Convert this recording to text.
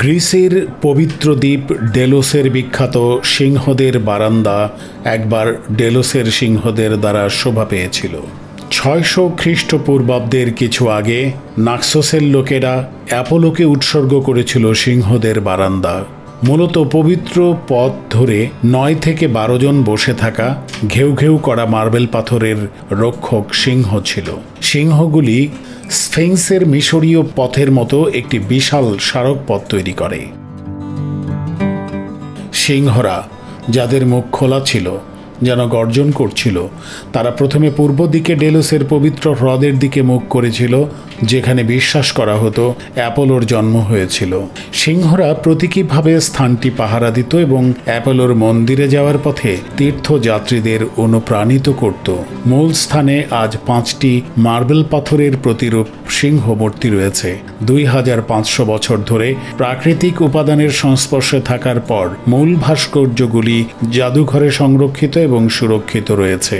গ্রিসের পবিত্র দ্বীপ ডেলোসের বিখ্যাত সিংহদের বারান্দা একবার ডেলোসের সিংহদের দ্বারা শোভা পেয়েছিল। 600 খ্রিস্টপূর্বাব্দের কিছু আগে নাক্সোসের লোকেরা অ্যাপোলোকে উৎসর্গ করেছিল সিংহদের বারান্দা। মূলত পবিত্র পথ ধরে 9 থেকে 12 জন বসে থাকা ঘেউ ঘেউ করা মার্বেল পাথরের রক্ষক সিংহ ছিল। সিংহগুলি স্ফিংসের মিশরীয় পথের মতো একটি বিশাল স্মারক পথ তৈরি করে। সিংহরা, যাদের মুখ খোলা ছিল, যেন গর্জন করছিল, তারা প্রথমে পূর্ব দিকে ডেলোসের পবিত্র হ্রদের দিকে মুখ করেছিল, যেখানে বিশ্বাস করা হতো অ্যাপোলোর জন্ম হয়েছিল। সিংহরা প্রতীকীভাবে স্থানটি পাহারা দিত এবং অ্যাপোলোর মন্দিরে যাওয়ার পথে তীর্থযাত্রীদের অনুপ্রাণিত করত। মূল স্থানে আজ 5টি মার্বেল পাথরের প্রতিরূপ সিংহ মূর্তি রয়েছে। 2500 বছর ধরে প্রাকৃতিক উপাদানের সংস্পর্শে থাকার পর মূল ভাস্কর্যগুলি জাদুঘরে সংরক্ষিত এবং সুরক্ষিত রয়েছে।